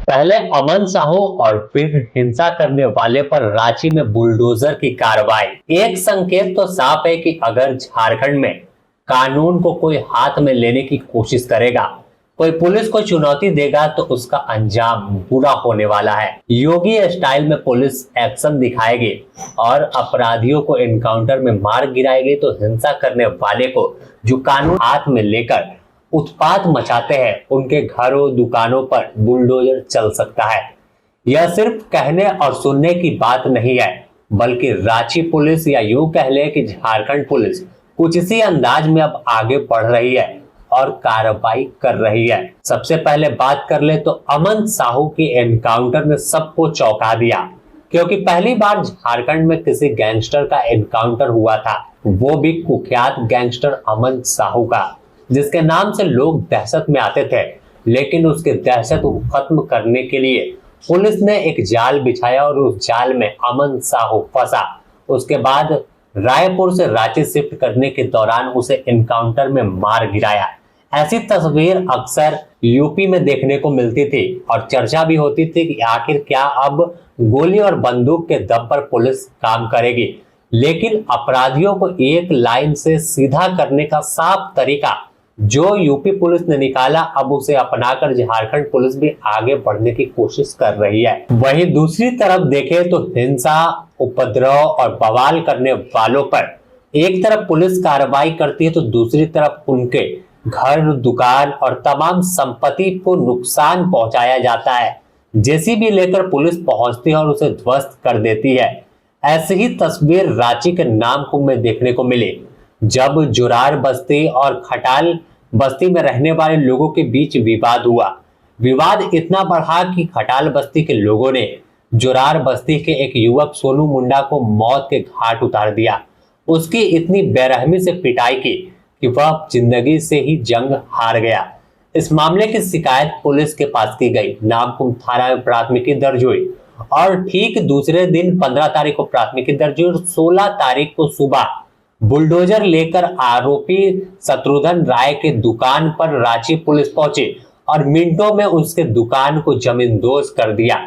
पहले अमन साहू और फिर हिंसा करने वाले पर रांची में बुलडोजर की कार्रवाई। एक संकेत तो साफ है कि अगर झारखंड में कानून को कोई हाथ में लेने की कोशिश करेगा, कोई पुलिस को चुनौती देगा, तो उसका अंजाम बुरा होने वाला है। योगी स्टाइल में पुलिस एक्शन दिखाएगी और अपराधियों को एनकाउंटर में मार गिराएगी, तो हिंसा करने वाले को जो कानून हाथ में लेकर उत्पात मचाते हैं, उनके घरों दुकानों पर बुलडोजर चल सकता है। यह सिर्फ कहने और सुनने की बात नहीं है, बल्कि रांची पुलिस या यूं कह ले कि झारखंड पुलिस कुछ इसी अंदाज में अब आगे बढ़ रही है और कार्रवाई कर रही है। सबसे पहले बात कर ले तो अमन साहू की एनकाउंटर ने सबको चौंका दिया, क्योंकि पहली बार झारखंड में किसी गैंगस्टर का एनकाउंटर हुआ था, वो भी कुख्यात गैंगस्टर अमन साहू का, जिसके नाम से लोग दहशत में आते थे। लेकिन उसके दहशत को खत्म करने के लिए पुलिस ने एक जाल बिछाया और उस जाल में अमन साहू फंसा। उसके बाद रायपुर से रांची शिफ्ट करने के दौरान उसे एनकाउंटर में मार गिराया। ऐसी तस्वीर अक्सर यूपी में देखने को मिलती थी और चर्चा भी होती थी कि आखिर क्या अब गोली और बंदूक के दम पर पुलिस काम करेगी। लेकिन अपराधियों को एक लाइन से सीधा करने का साफ तरीका जो यूपी पुलिस ने निकाला, अब उसे अपनाकर झारखंड पुलिस भी आगे बढ़ने की कोशिश कर रही है। वहीं दूसरी तरफ देखें तो हिंसा, उपद्रव और बवाल करने वालों पर एक तरफ पुलिस कार्रवाई करती है, तो दूसरी तरफ उनके घर, दुकान और तमाम संपत्ति को नुकसान पहुंचाया जाता है। जेसीबी लेकर पुलिस पहुंचती है और उसे ध्वस्त कर देती है। ऐसी ही तस्वीर रांची के नामकुम में देखने को मिली, जब जुरार बस्ती और खटाल बस्ती में रहने वाले लोगों के बीच विवाद हुआ। विवाद इतना बढ़ा कि खटाल बस्ती के लोगों ने जुरार बस्ती के एक युवक सोनू मुंडा को मौत के घाट उतार दिया। उसकी इतनी बेरहमी से पिटाई की कि वह जिंदगी से ही जंग हार गया। इस मामले की शिकायत पुलिस के पास की गई। नामकुम थाना में प्राथमिकी दर्ज हुई और ठीक दूसरे दिन 15 तारीख को प्राथमिकी दर्ज हुई और 16 तारीख को सुबह बुलडोजर लेकर आरोपी शत्रुघ्न राय के दुकान पर रांची पुलिस पहुंची और मिनटों में उसके दुकान को जमींदोज कर दिया।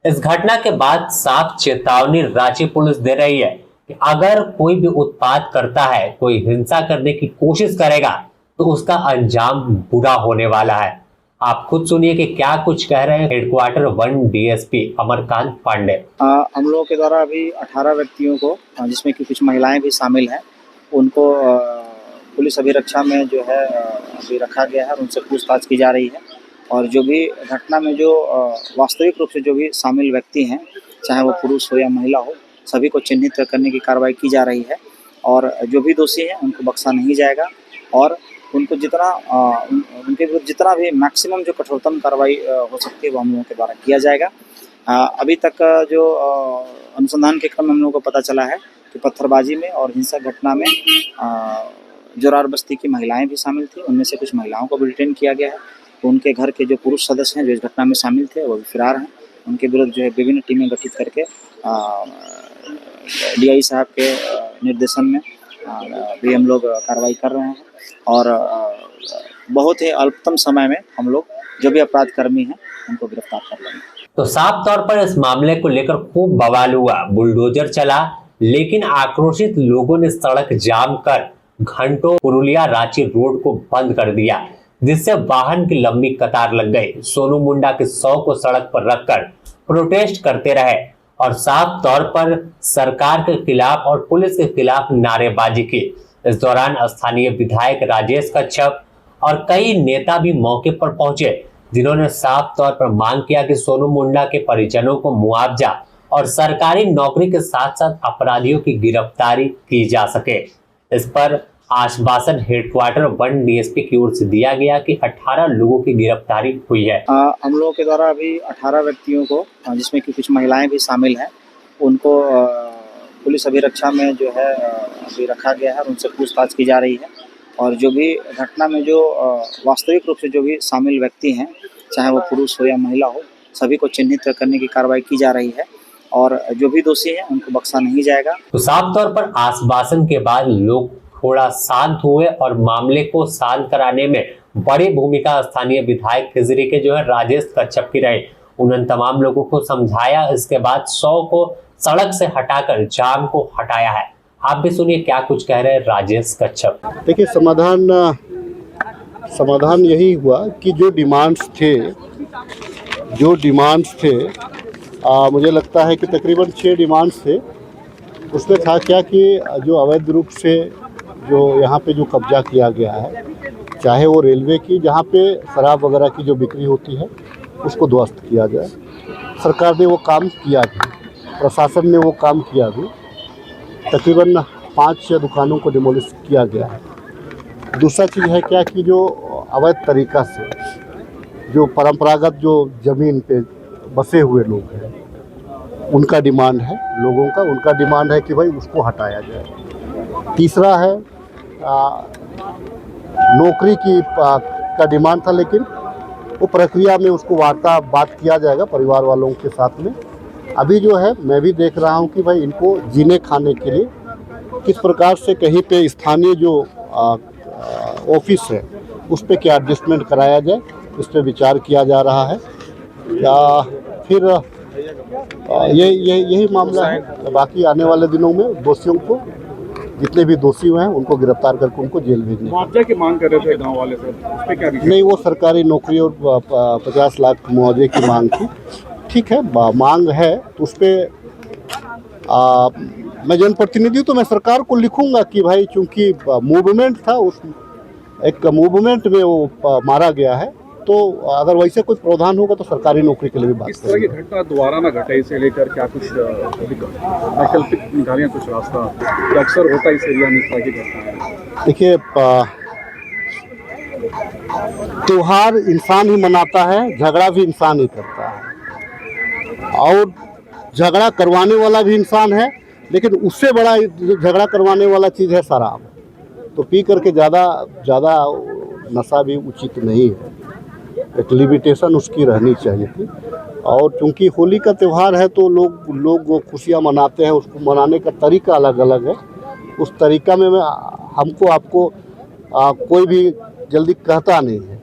इस घटना के बाद साफ चेतावनी रांची पुलिस दे रही है कि अगर कोई भी उत्पात करता है, कोई हिंसा करने की कोशिश करेगा, तो उसका अंजाम बुरा होने वाला है। आप खुद सुनिए कि क्या कुछ कह रहे हैं हेडक्वार्टर 1 डीएसपी अमरकांत पांडे। हम लोगों के द्वारा अभी 18 व्यक्तियों को, जिसमें कि कुछ महिलाएं भी शामिल हैं, उनको पुलिस अभिरक्षा में जो है अभी रखा गया है और उनसे पूछताछ की जा रही है। और जो भी घटना में जो वास्तविक रूप से जो भी शामिल व्यक्ति हैं, चाहे वो पुरुष हो या महिला हो, सभी को चिन्हित करने की कार्रवाई की जा रही है। और जो भी दोषी हैं उनको बख्शा नहीं जाएगा और उनको जितना उनके विरुद्ध जितना भी मैक्सिमम जो कठोरतम कार्रवाई हो सकती है वो हम लोगों के द्वारा किया जाएगा। अभी तक जो अनुसंधान के क्रम में हम लोगों को पता चला है कि पत्थरबाजी में और हिंसक घटना में जुरार बस्ती की महिलाएं भी शामिल थी। उनमें से कुछ महिलाओं को भी डिटेन किया गया है। तो उनके घर के जो पुरुष सदस्य हैं जो इस घटना में शामिल थे वो भी फरार हैं। उनके विरुद्ध जो है विभिन्न टीमें गठित करके डीआई साहब के निर्देशन में भी हम लोग कार्रवाई कर रहे हैं और बहुत ही अल्पतम समय में हम लोग जो भी अपराध कर्मी हैं उनको गिरफ्तार कर लेंगे। तो साफ तौर पर इस मामले को लेकर खूब बवाल हुआ, बुलडोजर चला, लेकिन आक्रोशित लोगों ने सड़क जाम कर घंटों पुरुलिया रांची रोड को बंद कर दिया, जिससे वाहन की लंबी कतार लग गई। सोनू मुंडा के 100 को सड़क पर रखकर प्रोटेस्ट करते रहे और साफ तौर पर सरकार के खिलाफ और पुलिस के खिलाफ नारेबाजी की। इस दौरान स्थानीय विधायक राजेश कच्छप और कई नेता भी मौके पर पहुंचे, जिन्होंने साफ तौर पर मांग किया कि सोनू मुंडा के परिजनों को मुआवजा और सरकारी नौकरी के साथ साथ अपराधियों की गिरफ्तारी की जा सके। इस पर आश्वासन हेडक्वार्टर 1 डीएसपी की ओर से दिया गया कि 18 लोगों की गिरफ्तारी हुई है। हम लोगों के द्वारा अभी 18 व्यक्तियों को, जिसमें कि कुछ महिलाएं भी शामिल हैं, उनको पुलिस अभिरक्षा में जो है अभी रखा गया है और उनसे पूछताछ की जा रही है। और जो भी घटना में जो वास्तविक रूप से जो भी शामिल व्यक्ति हैं, चाहे वो पुरुष हो या महिला हो, सभी को चिन्हित करने की कार्रवाई की जा रही है और जो भी दोषी हैं उनको बख्शा नहीं जाएगा। तो साफ तौर पर आश्वासन के बाद लोग थोड़ा शांत हुए और मामले को शांत कराने में बड़ी भूमिका स्थानीय विधायक खिजरी के जो है राजेश कच्छप की रही। उन्होंने तमाम लोगों को समझाया, इसके बाद 100 को सड़क से हटाकर जाम को हटाया है। आप भी सुनिए क्या कुछ कह रहे हैं राजेश कच्छप। देखिए, समाधान यही हुआ कि जो डिमांड्स थे मुझे लगता है कि तकरीबन 6 डिमांड्स थे। उसमें था क्या कि जो अवैध रूप से जो यहाँ पे जो कब्जा किया गया है, चाहे वो रेलवे की जहाँ पे शराब वगैरह की जो बिक्री होती है उसको ध्वस्त किया जाए। सरकार ने वो काम किया भी, प्रशासन ने वो काम किया भी। तकरीबन 5-6 दुकानों को डिमोलिश किया गया है। दूसरा चीज़ है क्या कि जो अवैध तरीक़ा से जो परंपरागत जो ज़मीन पे बसे हुए लोग हैं उनका डिमांड है, उनका डिमांड है कि भाई उसको हटाया जाए। तीसरा है नौकरी की का डिमांड था, लेकिन वो प्रक्रिया में उसको बात किया जाएगा परिवार वालों के साथ में। अभी जो है मैं भी देख रहा हूँ कि भाई इनको जीने खाने के लिए किस प्रकार से कहीं पे स्थानीय जो ऑफिस है उस पर क्या एडजस्टमेंट कराया जाए, इस पर विचार किया जा रहा है। या फिर यही मामला है। बाकी आने वाले दिनों में दोषियों को, जितने भी दोषी हुए हैं उनको गिरफ्तार करके उनको जेल भेजने। मुआवजा की मांग कर रहे थे गांव वाले सर, उस पे क्या नहीं, वो सरकारी नौकरी और 50 लाख मुआवजे की मांग थी। ठीक है, मांग है तो उस पर मैं जनप्रतिनिधि तो मैं सरकार को लिखूंगा कि भाई चूंकि मूवमेंट था, उस एक मूवमेंट में वो मारा गया है, तो अगर वैसे कोई प्रावधान होगा तो सरकारी नौकरी के लिए भी बात इस तरह की घटना दोबारा ना घटे, इसे लेकर क्या कुछ वैकल्पिक निकालिए कुछ रास्ता? अक्सर होता है इस एरिया में इस तरह की घटना। देखिए, त्योहार इंसान ही मनाता है, झगड़ा भी इंसान ही करता है, और झगड़ा करवाने वाला भी इंसान है, लेकिन उससे बड़ा झगड़ा करवाने वाला चीज़ है शराब। तो पी करके ज़्यादा नशा भी उचित नहीं है, एक लिमिटेशन उसकी रहनी चाहिए थी। और चूँकि होली का त्यौहार है तो लोग खुशियाँ मनाते हैं, उसको मनाने का तरीका अलग अलग है। उस तरीका में आपको कोई भी जल्दी कहता नहीं है,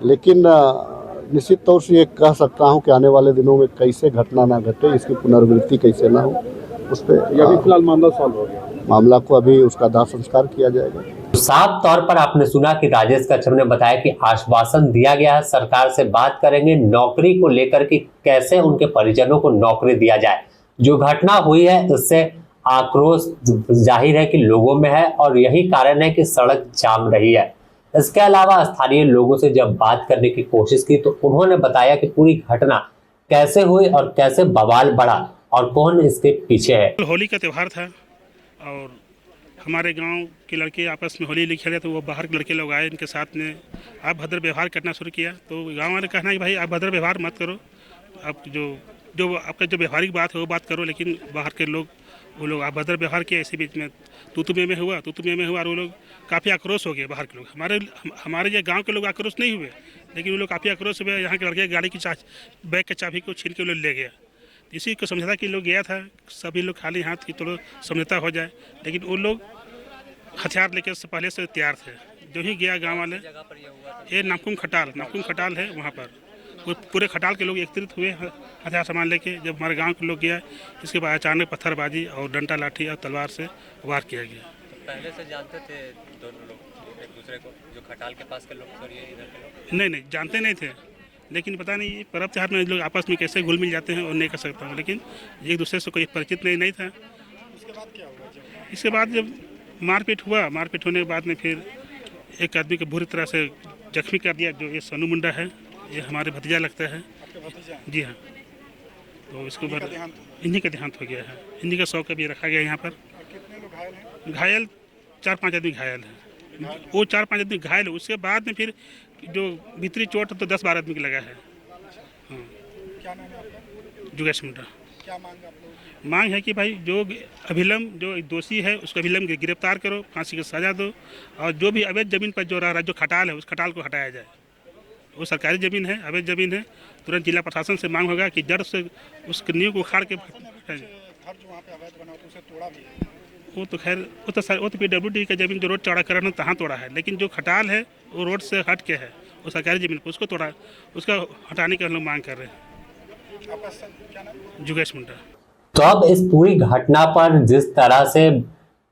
लेकिन निश्चित तौर से ये कह सकता हूँ कि आने वाले दिनों में कैसे घटना ना घटे, इसकी पुनरावृत्ति कैसे ना हो, उस पर अभी फिलहाल मामला सॉल्व हो गया। मामला को अभी उसका दाह संस्कार किया जाएगा। साफ तौर पर आपने सुना कि राजेश कच्छप ने बताया कि आश्वासन दिया गया है, सरकार से बात करेंगे नौकरी को लेकर कि कैसे उनके परिजनों को नौकरी दिया जाए। जो घटना हुई है उससे आक्रोश जाहिर है कि लोगों में है, और यही कारण है कि सड़क जाम रही है। इसके अलावा स्थानीय लोगों से जब बात करने की कोशिश की तो उन्होंने बताया कि पूरी घटना कैसे हुई और कैसे बवाल बढ़ा और कौन इसके पीछे है। होली का त्यौहार था और हमारे गांव के लड़के आपस में होली खेले, तो वो बाहर के लड़के लोग आए, इनके साथ में अभद्र व्यवहार करना शुरू किया। तो गांव वाले कहना है कि भाई आप अभद्र व्यवहार मत करो, आप जो आपका जो व्यवहारिक बात है वो बात करो, लेकिन बाहर के लोग वो लोग अभद्र व्यवहार किए। इसी बीच में तूतुमे में हुआ और वो लोग काफ़ी आक्रोश हो गए। बाहर के लोग, हमारे ये गाँव के लोग आक्रोश नहीं हुए, लेकिन वो लोग काफ़ी आक्रोश हुए। यहाँ के लड़के गाड़ी की बैग के चाबी को छीन के वो लोग ले गया। इसी को समझा कि लोग गया था, सभी लोग खाली हाथ की थोड़ा समझौता हो जाए, लेकिन वो लोग हथियार लेकर से पहले से तैयार थे। जो ही गया गांव वाले, ये नामकुम खटाल है, वहाँ पर पूरे खटाल के लोग एकत्रित हुए हथियार सामान लेके। जब हमारे गांव के लोग गया, इसके बाद अचानक पत्थरबाजी और डंडा लाठी और तलवार से वार किया गया। तो पहले से जानते थे दोनों लोग एक दूसरे को, जो खटाल के पास के लोग और ये इधर के लोग? नहीं, जानते नहीं थे, लेकिन पता नहीं ये पर्व त्यौहार में लोग आपस में कैसे घुल मिल जाते हैं और नहीं कर सकता हूँ, लेकिन एक दूसरे से कोई परिचित नहीं था। इसके बाद क्या हुआ? इसके बाद जब मारपीट होने के बाद में फिर एक आदमी को बुरी तरह से जख्मी कर दिया। जो ये सोनू मुंडा है, ये हमारे भतीजा लगता है। जी हाँ, तो इसके बाद इन्हीं का देहांत हो गया है। इन्हीं का शव भी रखा गया यहाँ पर। कितने लोग घायल हैं? घायल 4-5 आदमी घायल है। वो 4-5 आदमी घायल है, उसके बाद में फिर जो भीतरी चोट तो 10-12 आदमी की लगा है। हाँ, क्या नाम है आपका? जुगेश मुंडा। क्या मांग आप लोग? मांग है कि भाई जो दोषी है उसको अभिलंब गिरफ्तार करो, फांसी की सजा दो, और जो भी अवैध जमीन पर जो रह रहा है, जो खटाल है, उस खटाल को हटाया जाए। वो सरकारी ज़मीन है, अवैध ज़मीन है। तुरंत जिला प्रशासन से मांग होगा कि जड़ से उसके नींव को उखाड़ के घर जो वहाँ पे अवैध बना तो उसे तोड़ा भी है। वो तो खैर वो तो PWD का जमीन जो रोड चौड़ा कर रहे हैं तहाँ तोड़ा है, लेकिन जो खटाल है वो रोड से हट के है, वो सरकारी ज़मीन पर उसको तोड़ा, उसका हटाने की हम लोग मांग कर रहे हैं। जुगेश मुंडा। तो अब इस पूरी घटना पर जिस तरह से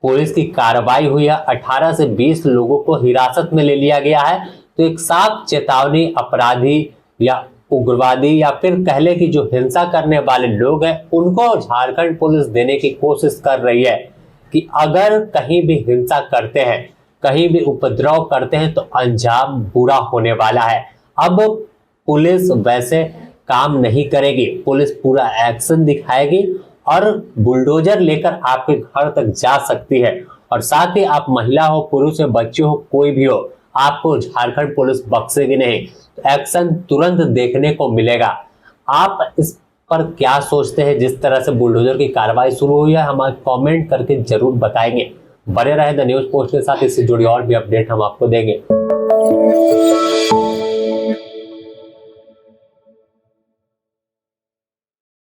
पुलिस की कार्रवाई हुई है, 18 से 20 लोगों को हिरासत में ले लिया गया है, तो एक साफ चेतावनी अपराधी या उग्रवादी या फिर कह ले कि जो हिंसा करने वाले लोग हैं उनको झारखंड पुलिस देने की कोशिश कर रही है कि अगर कहीं भी हिंसा करते हैं, कहीं भी उपद्रव करते हैं तो अंजाम बुरा होने वाला है। अब पुलिस वैसे काम नहीं करेगी, पुलिस पूरा एक्शन दिखाएगी और बुलडोजर लेकर आपके घर तक जा सकती है। और साथ ही आप महिला हो, पुरुष हो, बच्चे हो, कोई भी हो, आपको झारखंड पुलिस बख्शेगी नहीं। तो एक्शन तुरंत देखने को मिलेगा। आप इस पर क्या सोचते हैं? जिस तरह से बुलडोजर की कार्रवाई शुरू हुई है, हमें कमेंट करके जरूर बताएंगे। बने रहे द न्यूज़ पोस्ट के साथ, इससे जुड़ी और भी अपडेट हम आपको देंगे।